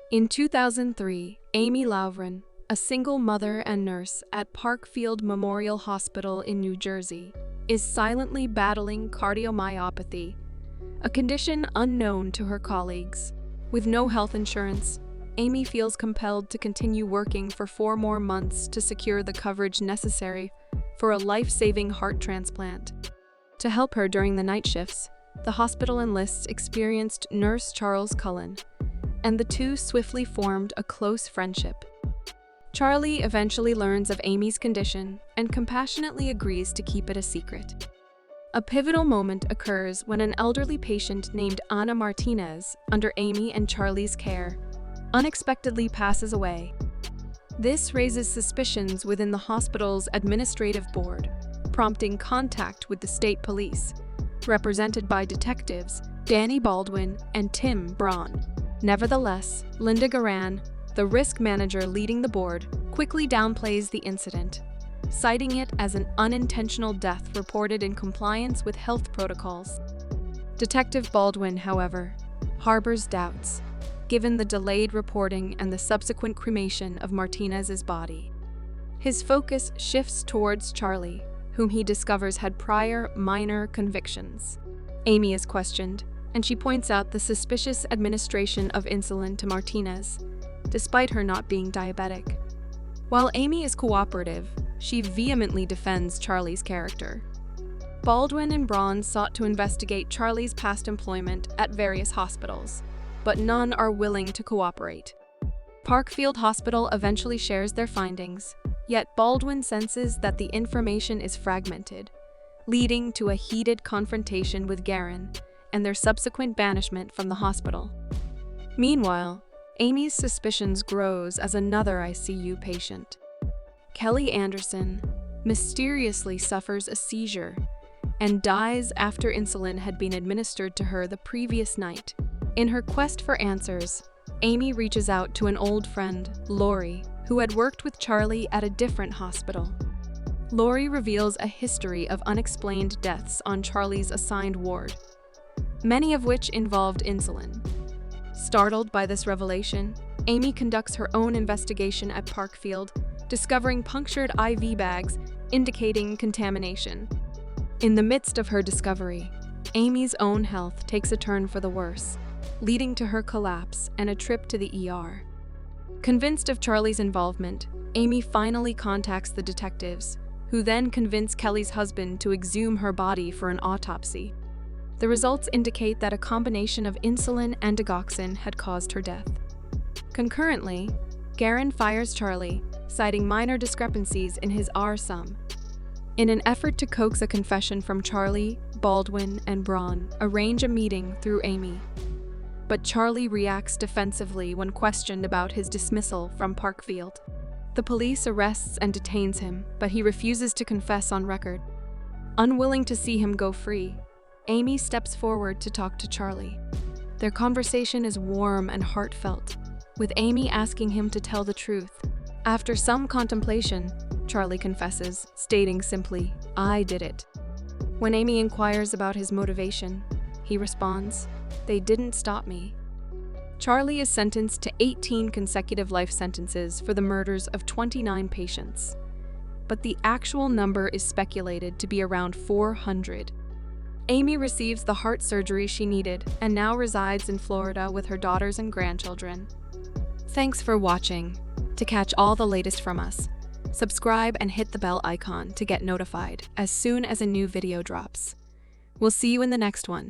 In 2003, Amy Loughren, a single mother and nurse at Parkfield Memorial Hospital in New Jersey, is silently battling cardiomyopathy, a condition unknown to her colleagues. With no health insurance, Amy feels compelled to continue working for 4 more months to secure the coverage necessary for a life-saving heart transplant. To help her during the night shifts, the hospital enlists experienced nurse Charles Cullen, and the two swiftly formed a close friendship. Charlie eventually learns of Amy's condition and compassionately agrees to keep it a secret. A pivotal moment occurs when an elderly patient named Ana Martinez, under Amy and Charlie's care, unexpectedly passes away. This raises suspicions within the hospital's administrative board, prompting contact with the state police, represented by detectives Danny Baldwin and Tim Braun. Nevertheless, Linda Garan, the risk manager leading the board, quickly downplays the incident, citing it as an unintentional death reported in compliance with health protocols. Detective Baldwin, however, harbors doubts, given the delayed reporting and the subsequent cremation of Martinez's body. His focus shifts towards Charlie, whom he discovers had prior minor convictions. Amy is questioned, and she points out the suspicious administration of insulin to Martinez, despite her not being diabetic. While Amy is cooperative, she vehemently defends Charlie's character. Baldwin and Braun sought to investigate Charlie's past employment at various hospitals, but none are willing to cooperate. Parkfield Hospital eventually shares their findings, yet Baldwin senses that the information is fragmented, leading to a heated confrontation with Garan and their subsequent banishment from the hospital. Meanwhile, Amy's suspicions grows as another ICU patient. Kelly Anderson mysteriously suffers a seizure and dies after insulin had been administered to her the previous night. In her quest for answers, Amy reaches out to an old friend, Lori, who had worked with Charlie at a different hospital. Lori reveals a history of unexplained deaths on Charlie's assigned ward, many of which involved insulin. Startled by this revelation, Amy conducts her own investigation at Parkfield, discovering punctured IV bags indicating contamination. In the midst of her discovery, Amy's own health takes a turn for the worse, leading to her collapse and a trip to the ER. Convinced of Charlie's involvement, Amy finally contacts the detectives, who then convince Kelly's husband to exhume her body for an autopsy. The results indicate that a combination of insulin and digoxin had caused her death. Concurrently, Garan fires Charlie, citing minor discrepancies in his R-sum. In an effort to coax a confession from Charlie, Baldwin, and Braun arrange a meeting through Amy. But Charlie reacts defensively when questioned about his dismissal from Parkfield. The police arrests and detains him, but he refuses to confess on record. Unwilling to see him go free, Amy steps forward to talk to Charlie. Their conversation is warm and heartfelt, with Amy asking him to tell the truth. After some contemplation, Charlie confesses, stating simply, "I did it." When Amy inquires about his motivation, he responds, "They didn't stop me." Charlie is sentenced to 18 consecutive life sentences for the murders of 29 patients, but the actual number is speculated to be around 400. Amy receives the heart surgery she needed and now resides in Florida with her daughters and grandchildren. Thanks for watching. To catch all the latest from us, subscribe and hit the bell icon to get notified as soon as a new video drops. We'll see you in the next one.